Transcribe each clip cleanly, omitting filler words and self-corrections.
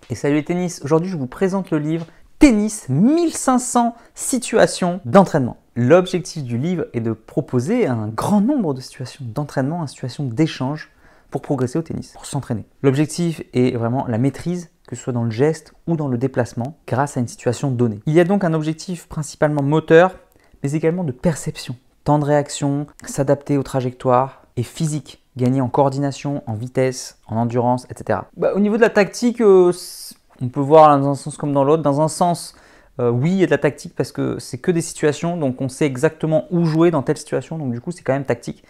Et salut les tennis, aujourd'hui je vous présente le livre Tennis 1500 situations d'entraînement. L'objectif du livre est de proposer un grand nombre de situations d'entraînement, une situation d'échange pour progresser au tennis, pour s'entraîner. L'objectif est vraiment la maîtrise, que ce soit dans le geste ou dans le déplacement, grâce à une situation donnée. Il y a donc un objectif principalement moteur, mais également de perception, temps de réaction, s'adapter aux trajectoires et physique. Gagner en coordination, en vitesse, en endurance, etc. Au niveau de la tactique, on peut voir dans un sens comme dans l'autre. Dans un sens, oui, il y a de la tactique parce que c'est que des situations, donc on sait exactement où jouer dans telle situation, donc du coup, c'est quand même tactique.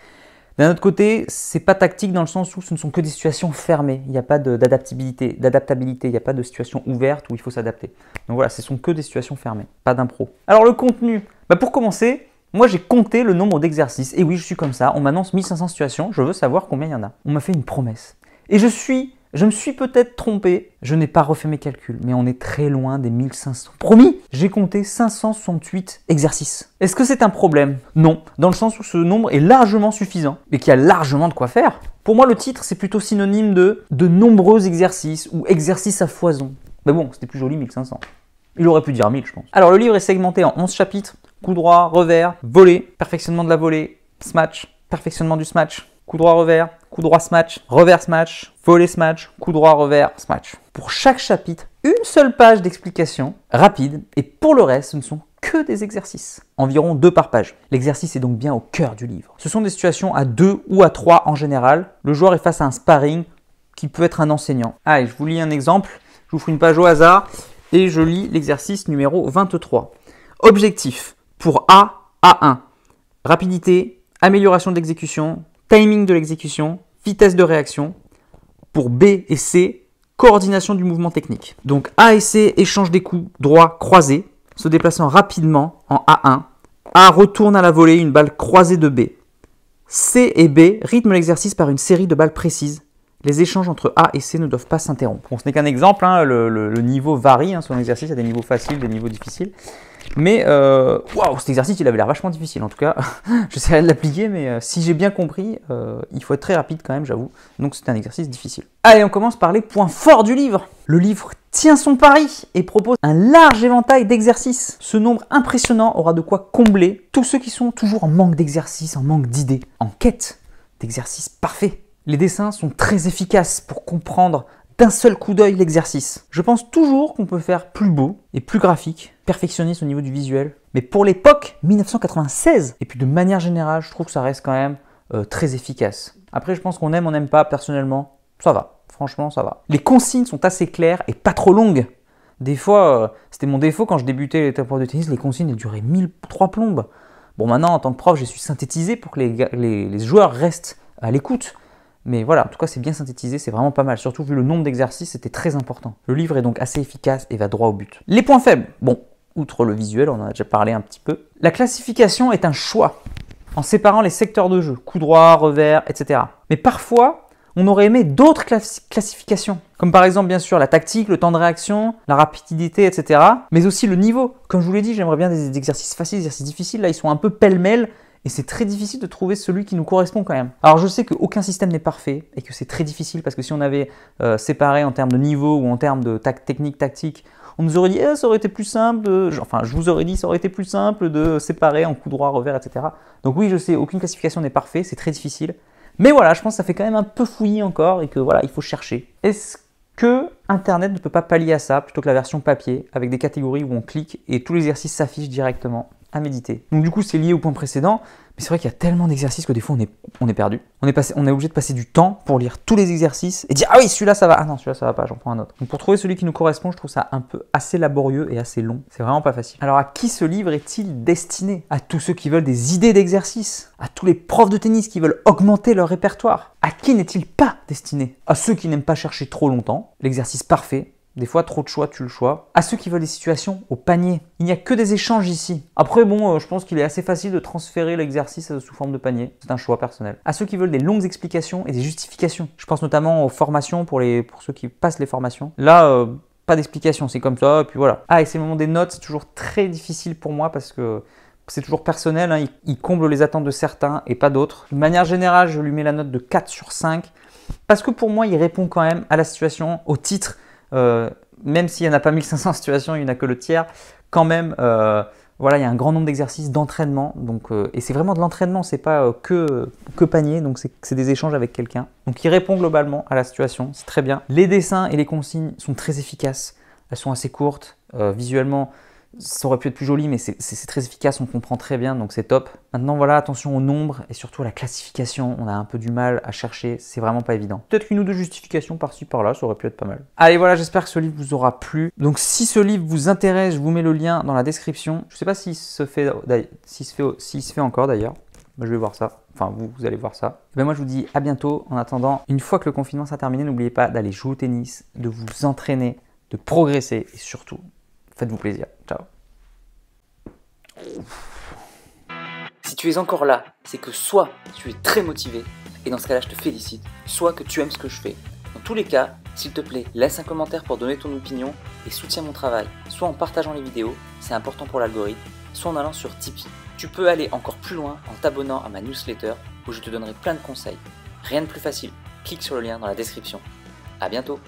D'un autre côté, c'est pas tactique dans le sens où ce ne sont que des situations fermées. Il n'y a pas d'adaptabilité, il n'y a pas de situation ouverte où il faut s'adapter. Donc voilà, ce sont que des situations fermées, pas d'impro. Alors le contenu, pour commencer, moi, j'ai compté le nombre d'exercices. Et oui, je suis comme ça. On m'annonce 1500 situations. Je veux savoir combien il y en a. On m'a fait une promesse. Et je me suis peut-être trompé. Je n'ai pas refait mes calculs. Mais on est très loin des 1500. Promis, j'ai compté 568 exercices. Est-ce que c'est un problème? Non. Dans le sens où ce nombre est largement suffisant. Et qu'il y a largement de quoi faire. Pour moi, le titre, c'est plutôt synonyme de nombreux exercices ou exercices à foison. Mais bon, c'était plus joli 1500. Il aurait pu dire 1000, je pense. Alors, le livre est segmenté en 11 chapitres. Coup droit, revers, volée, perfectionnement de la volée, smash, perfectionnement du smash, coup droit, smash, revers smash, volée smash, coup droit, revers, smash. Pour chaque chapitre, une seule page d'explication rapide et pour le reste, ce ne sont que des exercices. Environ 2 par page. L'exercice est donc bien au cœur du livre. Ce sont des situations à 2 ou à 3 en général. Le joueur est face à un sparring qui peut être un enseignant. Allez, je vous lis un exemple. Je vous ferai une page au hasard et je lis l'exercice numéro 23. Objectif. Pour A, A1, rapidité, amélioration de l'exécution, timing de l'exécution, vitesse de réaction. Pour B et C, coordination du mouvement technique. Donc A et C échangent des coups droits croisés, se déplaçant rapidement en A1. A retourne à la volée une balle croisée de B. C et B rythment l'exercice par une série de balles précises. Les échanges entre A et C ne doivent pas s'interrompre. Bon, ce n'est qu'un exemple, hein, le niveau varie sur l'exercice, il y a des niveaux faciles, des niveaux difficiles. Mais waouh, cet exercice, il avait l'air vachement difficile. En tout cas, j'essaierai de l'appliquer, mais si j'ai bien compris, il faut être très rapide quand même, j'avoue. Donc c'est un exercice difficile. Allez, on commence par les points forts du livre. Le livre tient son pari et propose un large éventail d'exercices. Ce nombre impressionnant aura de quoi combler tous ceux qui sont toujours en manque d'exercices, en manque d'idées, en quête d'exercices parfaits. Les dessins sont très efficaces pour comprendre d'un seul coup d'œil l'exercice. Je pense toujours qu'on peut faire plus beau et plus graphique, perfectionniste au niveau du visuel. Mais pour l'époque, 1996, et puis de manière générale, je trouve que ça reste quand même très efficace. Après, je pense qu'on aime, on n'aime pas, personnellement, ça va. Franchement, ça va. Les consignes sont assez claires et pas trop longues. Des fois, c'était mon défaut quand je débutais les épreuves de tennis, les consignes elles duraient 1003 plombes. Bon, maintenant, en tant que prof, j'ai su synthétiser pour que les joueurs restent à l'écoute. Mais voilà, en tout cas, c'est bien synthétisé, c'est vraiment pas mal. Surtout vu le nombre d'exercices, c'était très important. Le livre est donc assez efficace et va droit au but. Les points faibles. Bon, outre le visuel, on en a déjà parlé un petit peu. La classification est un choix, en séparant les secteurs de jeu, coup droit, revers, etc. Mais parfois, on aurait aimé d'autres classifications. Comme par exemple, bien sûr, la tactique, le temps de réaction, la rapidité, etc. Mais aussi le niveau. Comme je vous l'ai dit, j'aimerais bien des exercices faciles, des exercices difficiles. Là, ils sont un peu pêle-mêle. Et c'est très difficile de trouver celui qui nous correspond quand même. Alors je sais qu'aucun système n'est parfait et que c'est très difficile parce que si on avait séparé en termes de niveau ou en termes de technique, tactique, on nous aurait dit ça aurait été plus simple, je vous aurais dit ça aurait été plus simple de séparer en coup droit, revers, etc. Donc oui, je sais, aucune classification n'est parfaite, c'est très difficile. Mais voilà, je pense que ça fait quand même un peu fouillis encore et que voilà, il faut chercher. Est-ce que Internet ne peut pas pallier à ça plutôt que la version papier avec des catégories où on clique et tout l'exercice s'affiche directement à méditer. Donc du coup, c'est lié au point précédent, mais c'est vrai qu'il y a tellement d'exercices que des fois, on est perdu. On est obligé de passer du temps pour lire tous les exercices et dire « Ah oui, celui-là, ça va. Ah non, celui-là, ça va pas, j'en prends un autre. » Donc pour trouver celui qui nous correspond, je trouve ça un peu assez laborieux et assez long. C'est vraiment pas facile. Alors à qui ce livre est-il destiné? À tous ceux qui veulent des idées d'exercices? À tous les profs de tennis qui veulent augmenter leur répertoire? À qui n'est-il pas destiné? À ceux qui n'aiment pas chercher trop longtemps, l'exercice parfait. Des fois, trop de choix tue le choix. À ceux qui veulent des situations au panier. Il n'y a que des échanges ici. Après, bon, je pense qu'il est assez facile de transférer l'exercice sous forme de panier. C'est un choix personnel. À ceux qui veulent des longues explications et des justifications. Je pense notamment aux formations pour ceux qui passent les formations. Là, pas d'explication, c'est comme ça, et puis voilà. Ah, et c'est le moment des notes, c'est toujours très difficile pour moi parce que c'est toujours personnel. Hein. Il comble les attentes de certains et pas d'autres. De manière générale, je lui mets la note de 4 sur 5 parce que pour moi, il répond quand même à la situation, au titre. même s'il n'y en a pas 1500 situations, il n'y en a que le tiers, quand même, voilà, il y a un grand nombre d'exercices d'entraînement. Et c'est vraiment de l'entraînement, c'est pas que panier, donc c'est des échanges avec quelqu'un. Donc il répond globalement à la situation, c'est très bien. Les dessins et les consignes sont très efficaces, elles sont assez courtes, visuellement, ça aurait pu être plus joli, mais c'est très efficace, on comprend très bien, donc c'est top. Maintenant, voilà, attention au nombre et surtout à la classification. On a un peu du mal à chercher, c'est vraiment pas évident. Peut-être une ou deux justifications par-ci, par-là, ça aurait pu être pas mal. Allez, voilà, j'espère que ce livre vous aura plu. Donc, si ce livre vous intéresse, je vous mets le lien dans la description. Je sais pas s'il se fait encore d'ailleurs. Je vais voir ça. Enfin, vous allez voir ça. Et moi, je vous dis à bientôt. En attendant, une fois que le confinement sera terminé, n'oubliez pas d'aller jouer au tennis, de vous entraîner, de progresser et surtout, faites-vous plaisir. Ciao. Si tu es encore là, c'est que soit tu es très motivé, et dans ce cas-là, je te félicite, soit que tu aimes ce que je fais. Dans tous les cas, s'il te plaît, laisse un commentaire pour donner ton opinion et soutiens mon travail, soit en partageant les vidéos, c'est important pour l'algorithme, soit en allant sur Tipeee. Tu peux aller encore plus loin en t'abonnant à ma newsletter où je te donnerai plein de conseils. Rien de plus facile, clique sur le lien dans la description. À bientôt.